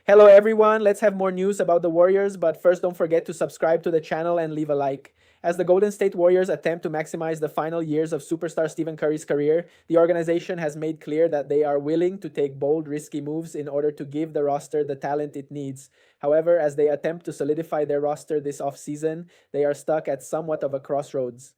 Hello, everyone. Let's have more news about the Warriors, but first, don't forget to subscribe to the channel and leave a like. As the Golden State Warriors attempt to maximize the final years of superstar Stephen Curry's career, the organization has made clear that they are willing to take bold, risky moves in order to give the roster the talent it needs. However, as they attempt to solidify their roster this offseason, they are stuck at somewhat of a crossroads.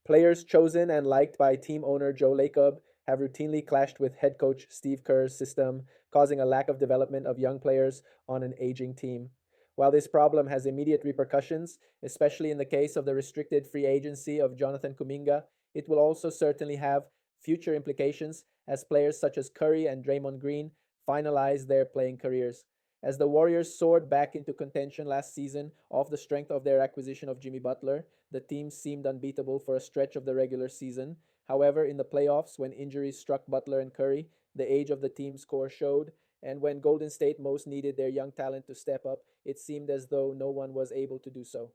Players chosen and liked by team owner Joe Lacob have routinely clashed with head coach Steve Kerr's system, causing a lack of development of young players on an aging team. While this problem has immediate repercussions, especially in the case of the restricted free agency of Jonathan Kuminga, it will also certainly have future implications as players such as Curry and Draymond Green finalize their playing careers. As the Warriors soared back into contention last season off the strength of their acquisition of Jimmy Butler, the team seemed unbeatable for a stretch of the regular season. However, in the playoffs, when injuries struck Butler and Curry, the age of the team's core showed, and when Golden State most needed their young talent to step up, it seemed as though no one was able to do so.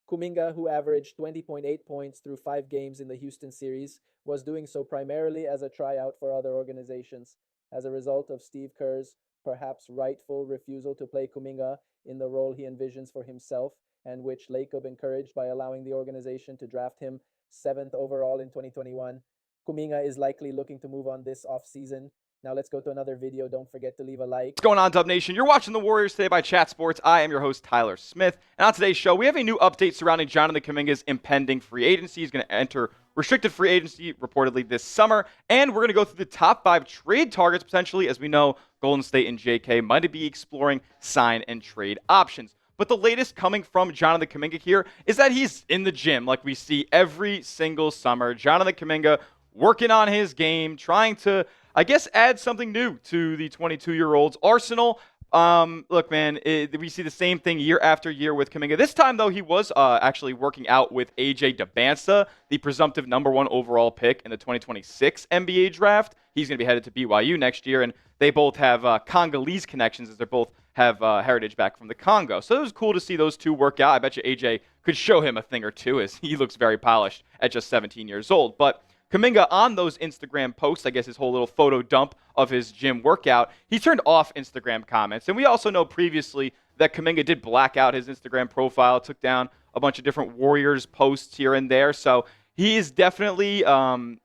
Kuminga, who averaged 20.8 points through 5 games in the Houston series, was doing so primarily as a tryout for other organizations. As a result of Steve Kerr's perhaps rightful refusal to play Kuminga in the role he envisions for himself, and which Lacob encouraged by allowing the organization to draft him 7th overall in 2021. Kuminga is likely looking to move on this offseason. Now let's go to another video. Don't forget to leave a like. What's going on, Dub Nation? You're watching the Warriors today by Chat Sports. I am your host, Tyler Smith. And on today's show, we have a new update surrounding Jonathan Kuminga's impending free agency. He's going to enter restricted free agency reportedly this summer. And we're going to go through the top 5 trade targets potentially. As we know, Golden State and JK might be exploring sign and trade options. But the latest coming from Jonathan Kuminga here is that he's in the gym like we see every single summer. Jonathan Kuminga working on his game, trying to, I guess, add something new to the 22-year-old's arsenal. Look, man, we see the same thing year after year with Kuminga. This time, though, he was actually working out with AJ Debinsa, the presumptive number 1 overall pick in the 2026 NBA draft. He's going to be headed to BYU next year, and they both have Congolese connections as they both have heritage back from the Congo. So it was cool to see those two work out. I bet you AJ could show him a thing or two as he looks very polished at just 17 years old. But Kuminga, on those Instagram posts, I guess his whole little photo dump of his gym workout, he turned off Instagram comments. And we also know previously that Kuminga did black out his Instagram profile, took down a bunch of different Warriors posts here and there. So he is definitely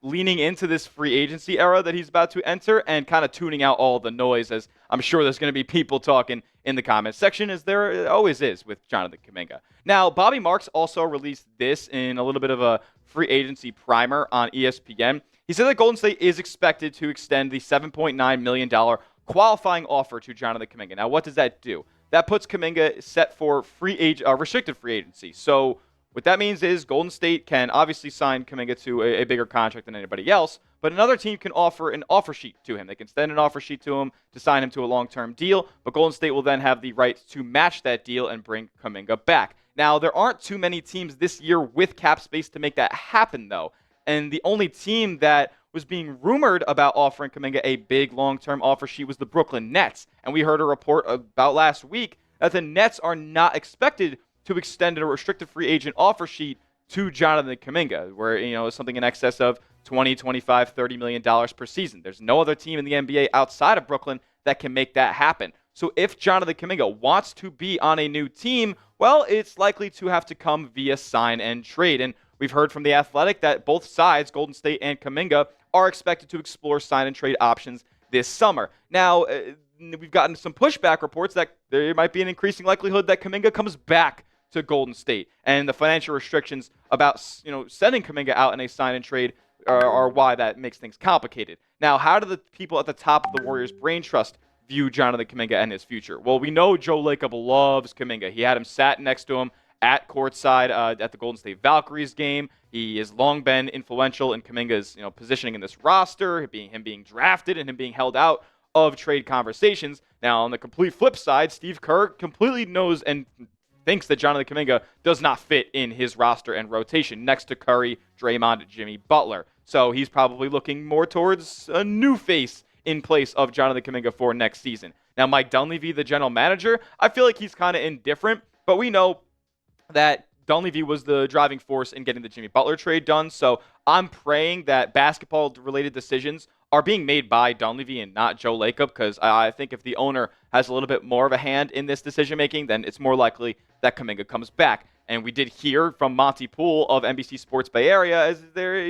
leaning into this free agency era that he's about to enter and kind of tuning out all the noise, as I'm sure there's going to be people talking in the comments section, as there always is with Jonathan Kuminga. Now, Bobby Marks also released this in a little bit of a free agency primer on ESPN. He said that Golden State is expected to extend the $7.9 million qualifying offer to Jonathan Kuminga. Now, what does that do? That puts Kuminga set for restricted free agency. So what that means is Golden State can obviously sign Kuminga to a bigger contract than anybody else, but another team can offer an offer sheet to him. They can send an offer sheet to him to sign him to a long-term deal, but Golden State will then have the right to match that deal and bring Kuminga back. Now, there aren't too many teams this year with cap space to make that happen, though. And the only team that was being rumored about offering Kuminga a big long-term offer sheet was the Brooklyn Nets. And we heard a report about last week that the Nets are not expected to extend a restricted free agent offer sheet to Jonathan Kuminga, where, something in excess of $20, $25, $30 million per season. There's no other team in the NBA outside of Brooklyn that can make that happen. So if Jonathan Kuminga wants to be on a new team, well, it's likely to have to come via sign and trade. And we've heard from The Athletic that both sides, Golden State and Kuminga, are expected to explore sign and trade options this summer. Now, we've gotten some pushback reports that there might be an increasing likelihood that Kuminga comes back to Golden State. And the financial restrictions about, sending Kuminga out in a sign and trade are why that makes things complicated. Now, how do the people at the top of the Warriors brain trust view Jonathan Kuminga and his future? Well, we know Joe Lacob loves Kuminga. He had him sat next to him at courtside at the Golden State Valkyries game. He has long been influential in Kuminga's positioning in this roster, him being drafted and him being held out of trade conversations. Now, on the complete flip side, Steve Kerr completely knows and thinks that Jonathan Kuminga does not fit in his roster and rotation next to Curry, Draymond, Jimmy Butler. So he's probably looking more towards a new face in place of Jonathan Kuminga for next season. Now, Mike Dunleavy, the general manager, I feel like he's kind of indifferent, but we know that Dunleavy was the driving force in getting the Jimmy Butler trade done. So I'm praying that basketball-related decisions are being made by Dunleavy and not Joe Lacob, because I think if the owner has a little bit more of a hand in this decision making, then it's more likely that Kuminga comes back. And we did hear from Monty Poole of NBC Sports Bay Area,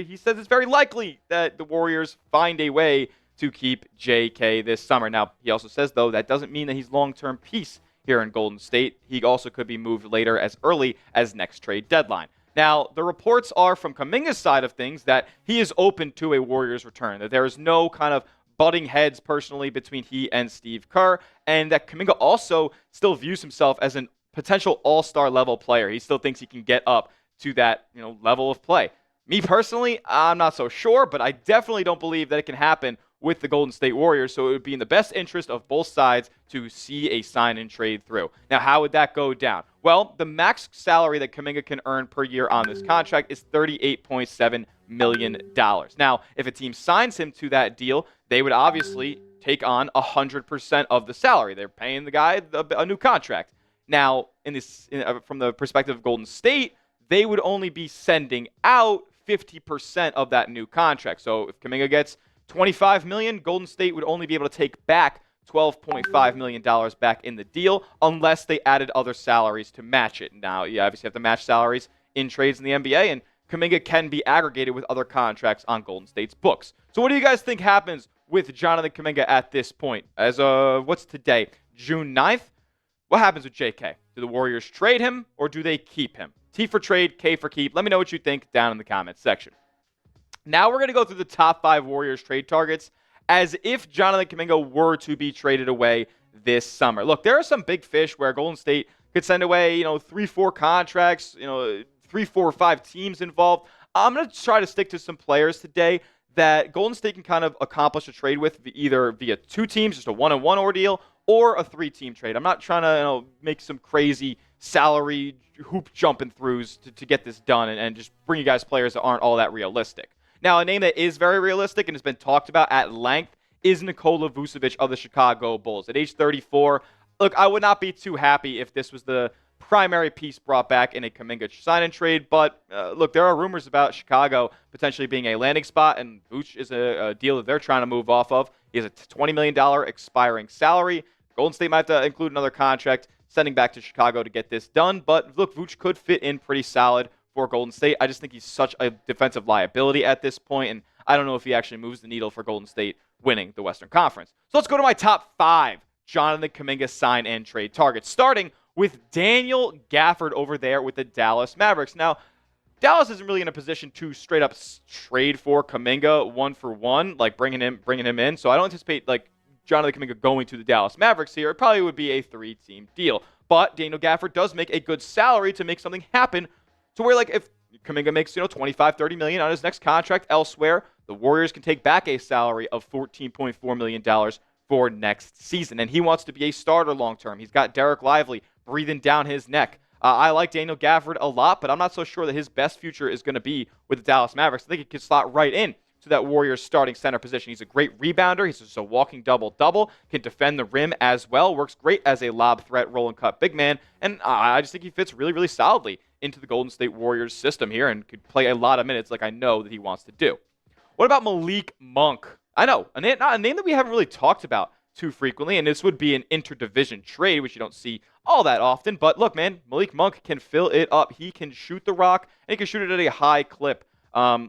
he says it's very likely that the Warriors find a way to keep JK this summer. Now, he also says, though, that doesn't mean that he's long-term peace here in Golden State. He also could be moved later as early as next trade deadline. Now, the reports are from Kuminga's side of things that he is open to a Warriors return, that there is no kind of butting heads personally between he and Steve Kerr, and that Kuminga also still views himself as a potential all-star level player. He still thinks he can get up to that, level of play. Me personally, I'm not so sure, but I definitely don't believe that it can happen with the Golden State Warriors, so it would be in the best interest of both sides to see a sign and trade through. Now, how would that go down? Well, the max salary that Kuminga can earn per year on this contract is $38.7 million. Now, if a team signs him to that deal, they would obviously take on 100% of the salary. They're paying the guy a new contract. Now, from the perspective of Golden State, they would only be sending out 50% of that new contract. So if Kuminga gets $25 million, Golden State would only be able to take back $12.5 million back in the deal unless they added other salaries to match it. Now, you obviously have to match salaries in trades in the NBA, and Kuminga can be aggregated with other contracts on Golden State's books. So what do you guys think happens with Jonathan Kuminga at this point? As what's today? June 9th? What happens with JK? Do the Warriors trade him or do they keep him? T for trade, K for keep. Let me know what you think down in the comments section. Now we're going to go through the top 5 Warriors trade targets as if Jonathan Kuminga were to be traded away this summer. Look, there are some big fish where Golden State could send away, 3-4 contracts, 3, 4, 5 teams involved. I'm going to try to stick to some players today that Golden State can kind of accomplish a trade with either via 2 teams, just a 1-on-1 ordeal, or a 3-team trade. I'm not trying to make some crazy salary hoop jumping throughs to get this done and just bring you guys players that aren't all that realistic. Now, a name that is very realistic and has been talked about at length is Nikola Vucevic of the Chicago Bulls. At age 34, look, I would not be too happy if this was the primary piece brought back in a Kuminga sign-and trade, but look, there are rumors about Chicago potentially being a landing spot, and Vooch is a deal that they're trying to move off of. He has a $20 million expiring salary. Golden State might have to include another contract, sending back to Chicago to get this done, but look, Vooch could fit in pretty solid for Golden State. I just think he's such a defensive liability at this point, and I don't know if he actually moves the needle for Golden State winning the Western Conference. So let's go to my top 5 Jonathan Kuminga sign and trade targets, starting with Daniel Gafford over there with the Dallas Mavericks. Now, Dallas isn't really in a position to straight up trade for Kuminga 1-for-1, like bringing him in. So I don't anticipate like Jonathan Kuminga going to the Dallas Mavericks here. It probably would be a 3-team deal. But Daniel Gafford does make a good salary to make something happen. To where, like, if Kuminga makes, $25, $30 million on his next contract elsewhere, the Warriors can take back a salary of $14.4 million for next season. And he wants to be a starter long-term. He's got Derek Lively breathing down his neck. I like Daniel Gafford a lot, but I'm not so sure that his best future is going to be with the Dallas Mavericks. I think he could slot right in to that Warriors starting center position. He's a great rebounder. He's just a walking double-double, can defend the rim as well, works great as a lob threat, roll and cut big man, and I just think he fits really, really solidly into the Golden State Warriors system here and could play a lot of minutes like I know that he wants to do. What about Malik Monk? I know, a name that we haven't really talked about too frequently, and this would be an interdivision trade, which you don't see all that often, but look, man, Malik Monk can fill it up. He can shoot the rock, and he can shoot it at a high clip.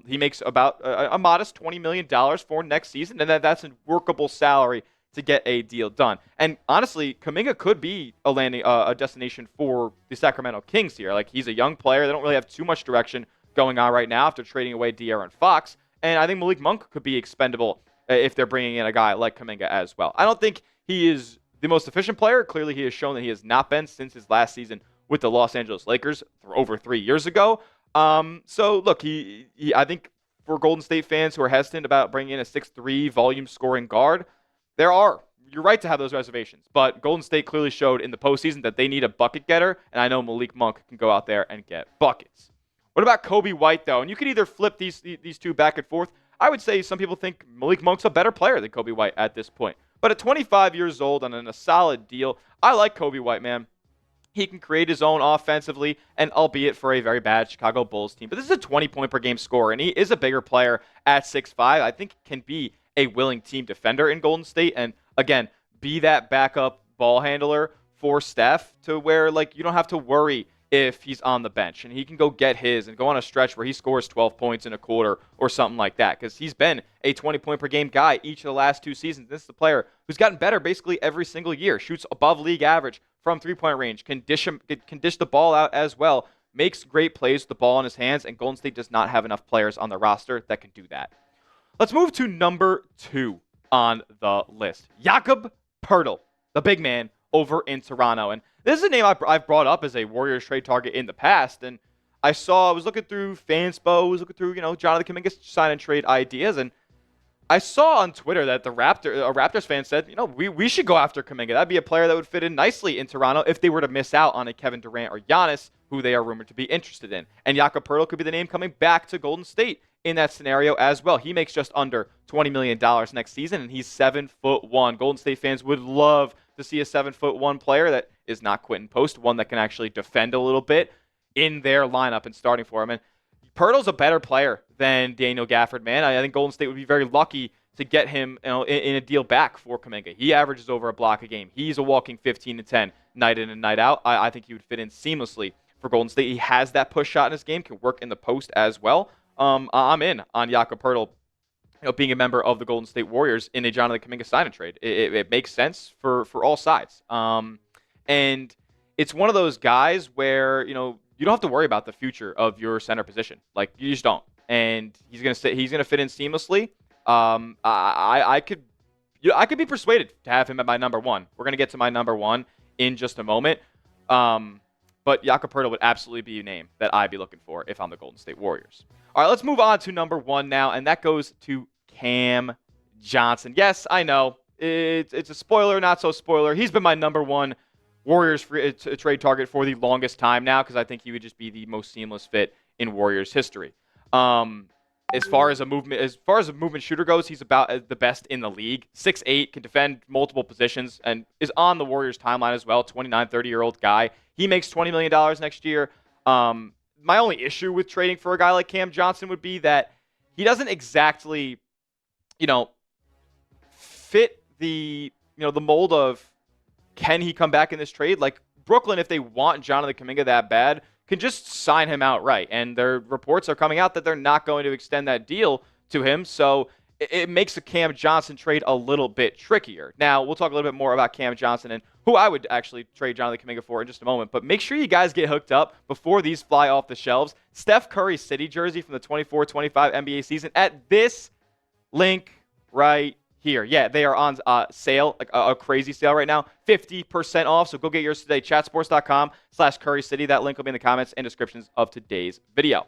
He makes about a modest $20 million for next season, and that's a workable salary to get a deal done. And honestly, Kuminga could be a destination for the Sacramento Kings here. Like, he's a young player. They don't really have too much direction going on right now after trading away De'Aaron Fox. And I think Malik Monk could be expendable if they're bringing in a guy like Kuminga as well. I don't think he is the most efficient player. Clearly, he has shown that he has not been since his last season with the Los Angeles Lakers over 3 years ago. So, look, I think for Golden State fans who are hesitant about bringing in a 6'3" volume scoring guard, you're right to have those reservations, but Golden State clearly showed in the postseason that they need a bucket getter, and I know Malik Monk can go out there and get buckets. What about Kobe White, though? And you could either flip these two back and forth. I would say some people think Malik Monk's a better player than Kobe White at this point. But at 25 years old and in a solid deal, I like Kobe White, man. He can create his own offensively, and albeit for a very bad Chicago Bulls team. But this is a 20-point-per-game scorer, and he is a bigger player at 6'5". I think can be a willing team defender in Golden State. And again, be that backup ball handler for Steph to where like you don't have to worry if he's on the bench, and he can go get his and go on a stretch where he scores 12 points in a quarter or something like that, because he's been a 20-point per game guy each of the last 2 seasons. This is the player who's gotten better basically every single year, shoots above league average from three-point range, can dish the ball out as well, makes great plays with the ball in his hands, and Golden State does not have enough players on the roster that can do that. Let's move to number 2 on the list. Jakob Poeltl, the big man over in Toronto. And this is a name I've brought up as a Warriors trade target in the past. And I was looking through Fanspo, was looking through, Jonathan Kuminga sign and trade ideas. And I saw on Twitter that a Raptors fan said, we should go after Kuminga. That'd be a player that would fit in nicely in Toronto if they were to miss out on a Kevin Durant or Giannis, who they are rumored to be interested in. And Jakob Poeltl could be the name coming back to Golden State in that scenario as well. He makes just under $20 million next season, and he's 7'1". Golden State fans would love to see a 7'1" player that is not Quentin Post, one that can actually defend a little bit in their lineup and starting for him. And Poeltl's a better player than Daniel Gafford, man. I think Golden State would be very lucky to get him in a deal back for Kuminga. He averages over a block a game. He's a walking 15-10 night in and night out. I think he would fit in seamlessly for Golden State. He has that push shot in his game, can work in the post as well. I'm in on Jakob Poeltl, being a member of the Golden State Warriors in a Jonathan Kuminga sign and trade. It makes sense for all sides. And it's one of those guys where, you don't have to worry about the future of your center position. Like, you just don't. And he's going to fit in seamlessly. I could be persuaded to have him at my number 1. We're going to get to my number 1 in just a moment. But Jakob Poeltl would absolutely be a name that I'd be looking for if I'm the Golden State Warriors. All right, let's move on to number 1 now, and that goes to Cam Johnson. Yes, I know. It's a spoiler, not so spoiler. He's been my number 1 Warriors trade target for the longest time now, because I think he would just be the most seamless fit in Warriors history. As far as a movement shooter goes, he's about the best in the league. 6'8", can defend multiple positions, and is on the Warriors timeline as well. 29, 30-year-old guy. He makes $20 million next year. My only issue with trading for a guy like Cam Johnson would be that he doesn't exactly, fit the mold of, can he come back in this trade? Like, Brooklyn, if they want Jonathan Kuminga that bad, can just sign him outright. And their reports are coming out that they're not going to extend that deal to him. So it makes a Cam Johnson trade a little bit trickier. Now, we'll talk a little bit more about Cam Johnson and who I would actually trade Jonathan Kuminga for in just a moment. But make sure you guys get hooked up before these fly off the shelves. Steph Curry City jersey from the 24-25 NBA season at this link right here. Yeah, they are on sale, like a crazy sale right now. 50% off. So go get yours today. Chatsports.com/Curry City. That link will be in the comments and descriptions of today's video.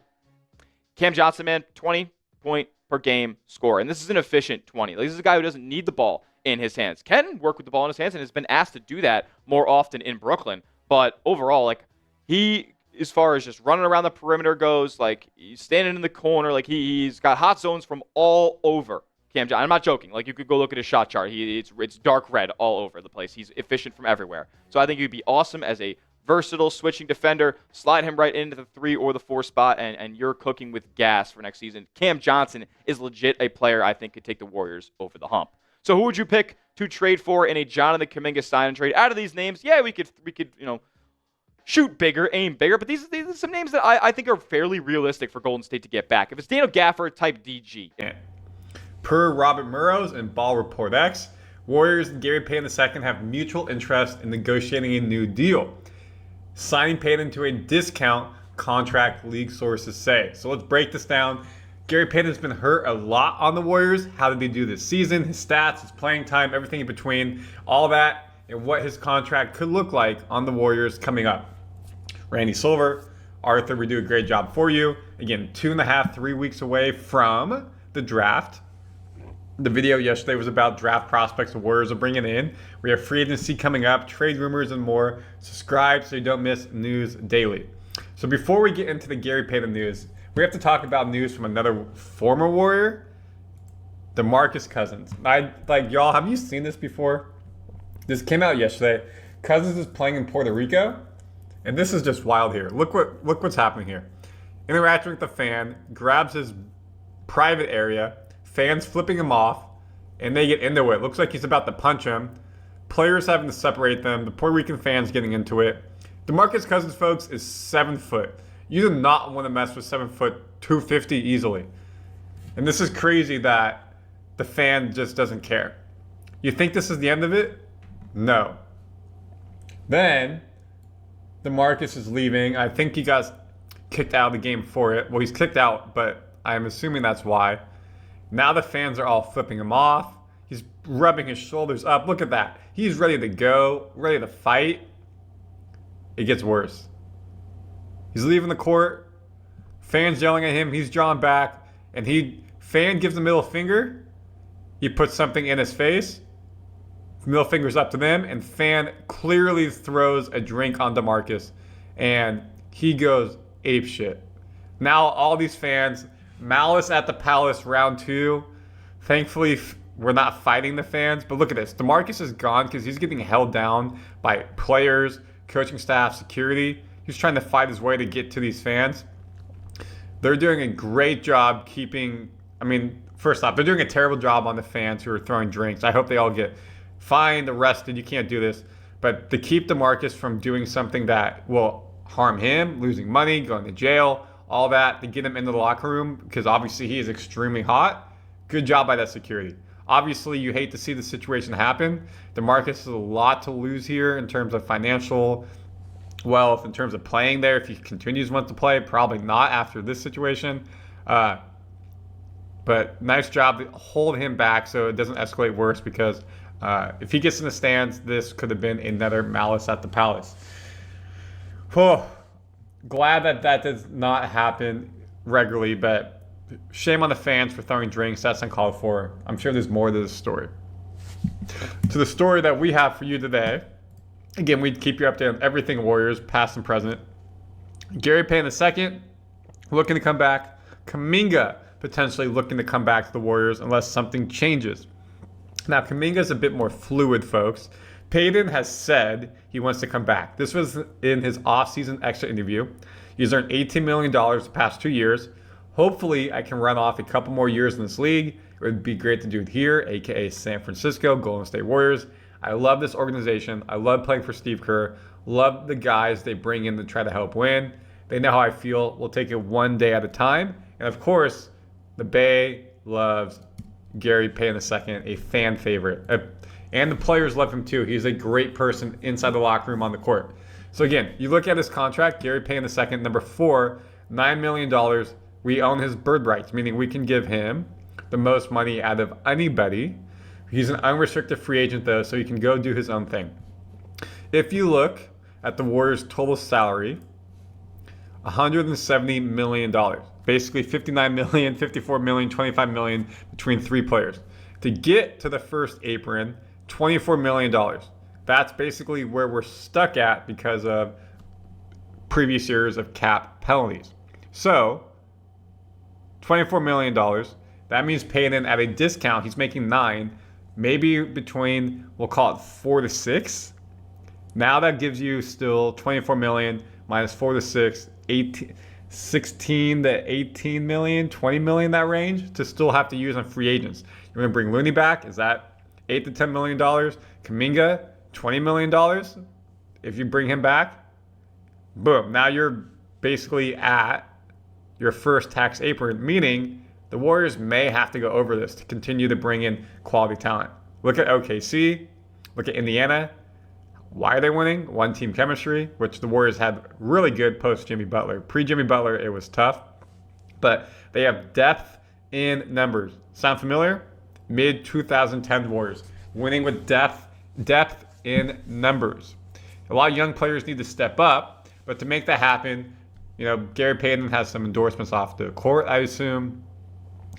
Cam Johnson, man, 20-point per game score. And this is an efficient 20. Like, this is a guy who doesn't need the ball in his hands. Can work with the ball in his hands and has been asked to do that more often in Brooklyn. But overall, like, he, as far as just running around the perimeter goes, like, he's standing in the corner, like, he's got hot zones from all over. Cam Johnson. I'm not joking. Like, you could go look at his shot chart. It's dark red all over the place. He's efficient from everywhere. So I think he'd be awesome as a versatile switching defender. Slide him right into the 3 or the 4 spot, and you're cooking with gas for next season. Cam Johnson is legit a player I think could take the Warriors over the hump. So who would you pick to trade for in a Jonathan Kuminga sign and trade? Out of these names, yeah, we could shoot bigger, aim bigger, but these are some names that I think are fairly realistic for Golden State to get back. If it's Daniel Gafford, type DG. Yeah. Per Robert Murrows and Ball Report X, Warriors and Gary Payton II have mutual interest in negotiating a new deal, signing Payton to a discount contract, league sources say. So let's break this down. Gary Payton's been hurt a lot on the Warriors. How did he do this season? His stats, his playing time, everything in between, all that, and what his contract could look like on the Warriors coming up. Randy Silver, Arthur, we do a great job for you. Again, 2.5, 3 weeks away from the draft. The video yesterday was about draft prospects the Warriors are bringing in. We have free agency coming up, trade rumors, and more. Subscribe so you don't miss news daily. So before we get into the Gary Payton news, we have to talk about news from another former Warrior, DeMarcus Cousins. Y'all, have you seen this before? This came out yesterday. Cousins is playing in Puerto Rico, and this is just wild here. Look what's happening here. Interacting with the fan, grabs his private area, fans flipping him off, and they get into it. Looks like he's about to punch him. Players having to separate them. The Puerto Rican fans getting into it. DeMarcus Cousins, folks, is 7 foot. You do not want to mess with 7 foot 250 easily. And this is crazy that the fan just doesn't care. You think this is the end of it? No. Then DeMarcus is leaving. I think he got kicked out of the game for it. Well, he's kicked out, but I'm assuming that's why. Now the fans are all flipping him off. He's rubbing his shoulders up. Look at that. He's ready to go, ready to fight. It gets worse. He's leaving the court. Fans yelling at him. He's drawn back. And fan gives the middle finger. He puts something in his face. Middle finger's up to them. And fan clearly throws a drink on DeMarcus. And he goes apeshit. Now all these fans, Malice at the Palace round 2. Thankfully, we're not fighting the fans. But look at this. DeMarcus is gone because he's getting held down by players, coaching staff, security. He's trying to fight his way to get to these fans. They're doing a great job first off, they're doing a terrible job on the fans who are throwing drinks. I hope they all get fined, arrested. You can't do this. But to keep DeMarcus from doing something that will harm him, losing money, going to jail, all that, to get him into the locker room, because obviously he is extremely hot. Good job by that security. Obviously, you hate to see the situation happen. DeMarcus has a lot to lose here in terms of financial wealth, in terms of playing there. If he continues to play, probably not after this situation. But nice job to hold him back so it doesn't escalate worse, because if he gets in the stands, this could have been another Malice at the Palace. Oh, glad that does not happen regularly, but shame on the fans for throwing drinks. That's uncalled for. I'm sure there's more to this story. To the story that we have for you today. Again, we keep you updated on everything Warriors, past and present. Gary Payton II looking to come back. Kuminga potentially looking to come back to the Warriors unless something changes. Now, Kuminga is a bit more fluid, folks. Payton has said he wants to come back. This was in his off-season extra interview. He's earned $18 million the past 2 years. Hopefully, I can run off a couple more years in this league. It would be great to do it here, aka San Francisco, Golden State Warriors. I love this organization. I love playing for Steve Kerr. Love the guys they bring in to try to help win. They know how I feel. We'll take it one day at a time. And of course, the Bay loves Gary Payton II, a fan favorite. And the players love him too. He's a great person inside the locker room on the court. So again, you look at his contract, Gary Payton II, number 4, $9 million. We own his bird rights, meaning we can give him the most money out of anybody. He's an unrestricted free agent, though, so he can go do his own thing. If you look at the Warriors' total salary, $170 million. Basically $59 million, $54 million, $25 million between 3 players. To get to the first apron, $24 million. That's basically where we're stuck at because of previous years of cap penalties. So, $24 million. That means Payton at a discount, he's making $9, maybe between, we'll call it 4 to 6. Now that gives you still $24 million minus 4 to 6, 16 to 18 million, 20 million, that range, to still have to use on free agents. You're going to bring Looney back. Is that $8 to $10 million? Kuminga, $20 million. If you bring him back, boom. Now you're basically at your first tax apron, meaning the Warriors may have to go over this to continue to bring in quality talent. Look at OKC. Look at Indiana. Why are they winning? One team chemistry, which the Warriors had really good post Jimmy Butler. Pre Jimmy Butler, it was tough, but they have depth in numbers. Sound familiar? Mid 2010 Warriors winning with depth in numbers. A lot of young players need to step up, but to make that happen, Gary Payton has some endorsements off the court, I assume.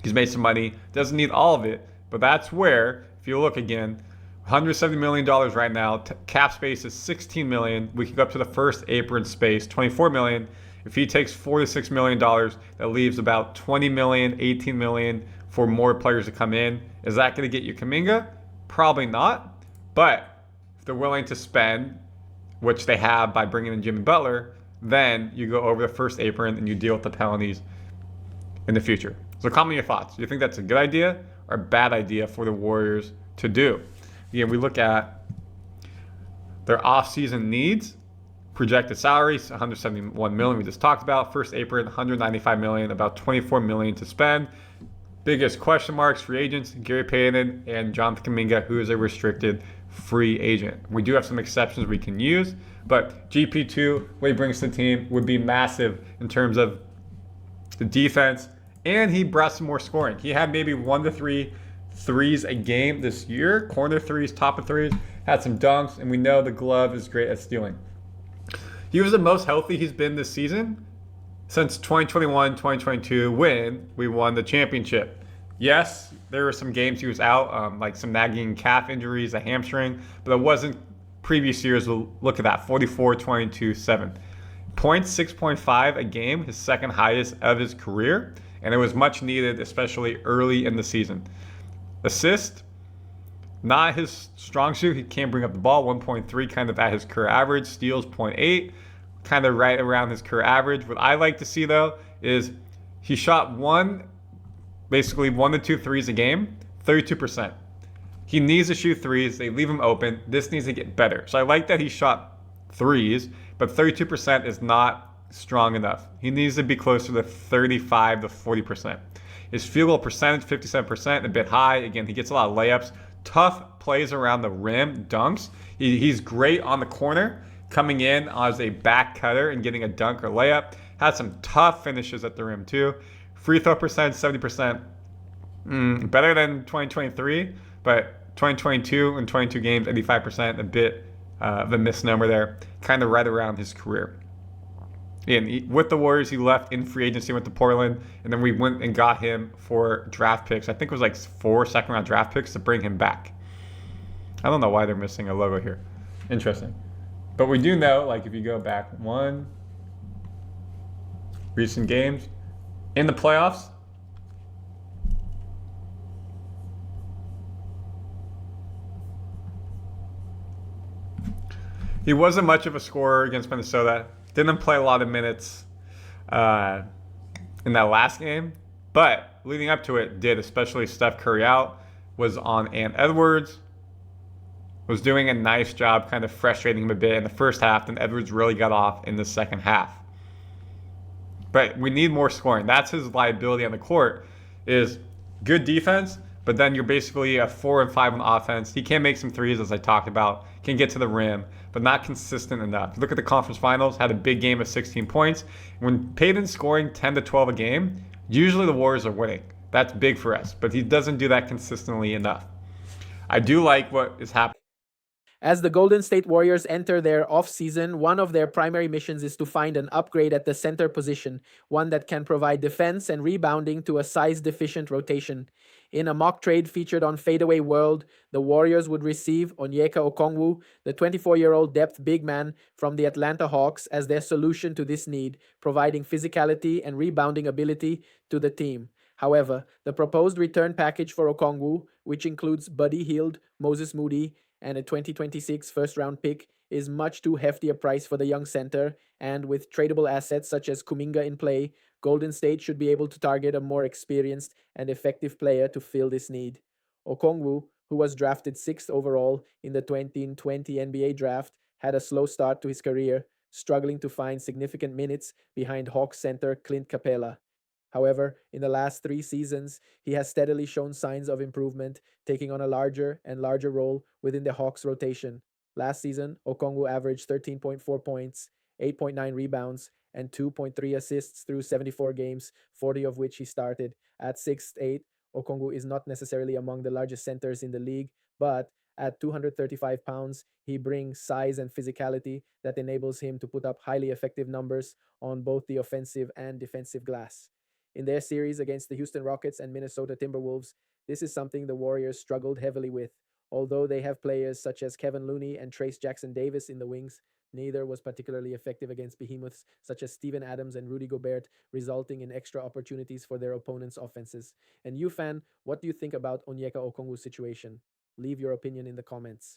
He's made some money. Doesn't need all of it, but that's where, if you look again, $170 million right now. Cap space is $16 million. We can go up to the first apron space, $24 million. If he takes $4 to $6 million, that leaves about $20 million, $18 million for more players to come in. Is that going to get you Kuminga? Probably not. But if they're willing to spend, which they have by bringing in Jimmy Butler, then you go over the first apron and you deal with the penalties in the future. So comment your thoughts. Do you think that's a good idea are a bad idea for the Warriors to do. Again, we look at their offseason needs. Projected salaries, 171 million we just talked about. First apron, 195 million, about 24 million to spend. Biggest question marks, free agents, Gary Payton and Jonathan Kuminga, who is a restricted free agent. We do have some exceptions we can use, but GP2, what he brings to the team would be massive in terms of the defense, and he brought some more scoring. He had maybe 1 to 3 threes a game this year, corner threes, top of threes, had some dunks, and we know the glove is great at stealing. He was the most healthy he's been this season since 2021-2022 when we won the championship. Yes, there were some games he was out, like some nagging calf injuries, a hamstring, but it wasn't previous years. We'll look at that, 44, 22, 7. Points, 6.5 a game, his second highest of his career, and it was much needed, especially early in the season. Assist, not his strong suit. He can't bring up the ball, 1.3 kind of at his career average. Steals, 0.8, kind of right around his career average. What I like to see, though, is he shot basically 1 to 2 threes a game, 32%. He needs to shoot threes. They leave him open. This needs to get better. So I like that he shot threes, but 32% is not strong enough. He needs to be closer to 35 to 40%. His field goal percentage, 57%, a bit high. Again, he gets a lot of layups. Tough plays around the rim, dunks. He's great on the corner, coming in as a back cutter and getting a dunk or layup. Had some tough finishes at the rim too. Free throw percentage, 70%. Better than 2023, but 2022 and 22 games, 85%, a bit of a misnomer there. Kind of right around his career. And with the Warriors, he left in free agency, went to Portland, and then we went and got him for draft picks. I think it was like 4 second-round draft picks to bring him back. I don't know why they're missing a logo here. Interesting. But we do know, like if you go back recent games, in the playoffs, he wasn't much of a scorer against Minnesota. Didn't play a lot of minutes in that last game, but leading up to it did, especially Steph Curry out, was on Ant Edwards, was doing a nice job kind of frustrating him a bit in the first half, then Edwards really got off in the second half. But we need more scoring. That's his liability on the court, is good defense, but then you're basically a 4 and 5 on offense. He can make some threes, as I talked about, can get to the rim, but not consistent enough. Look at the conference finals, had a big game of 16 points. When Payton's scoring 10 to 12 a game, usually the Warriors are winning. That's big for us, but he doesn't do that consistently enough. I do like what is happening. As the Golden State Warriors enter their off-season, one of their primary missions is to find an upgrade at the center position, one that can provide defense and rebounding to a size-deficient rotation. In a mock trade featured on Fadeaway World, the Warriors would receive Onyeka Okongwu, the 24-year-old depth big man from the Atlanta Hawks, as their solution to this need, providing physicality and rebounding ability to the team. However, the proposed return package for Okongwu, which includes Buddy Hield, Moses Moody, and a 2026 first-round pick, is much too hefty a price for the young center, and with tradable assets such as Kuminga in play, Golden State should be able to target a more experienced and effective player to fill this need. Okongwu, who was drafted 6th overall in the 2020 NBA draft, had a slow start to his career, struggling to find significant minutes behind Hawks center Clint Capella. However, in the last 3 seasons, he has steadily shown signs of improvement, taking on a larger and larger role within the Hawks rotation. Last season, Okongwu averaged 13.4 points, 8.9 rebounds, and 2.3 assists through 74 games, 40 of which he started. At 6'8", Okongwu is not necessarily among the largest centers in the league, but at 235 pounds, he brings size and physicality that enables him to put up highly effective numbers on both the offensive and defensive glass. In their series against the Houston Rockets and Minnesota Timberwolves, this is something the Warriors struggled heavily with. Although they have players such as Kevin Looney and Trace Jackson-Davis in the wings, neither was particularly effective against behemoths such as Steven Adams and Rudy Gobert, resulting in extra opportunities for their opponents' offenses. And you, fan, what do you think about Onyeka Okongwu's situation? Leave your opinion in the comments.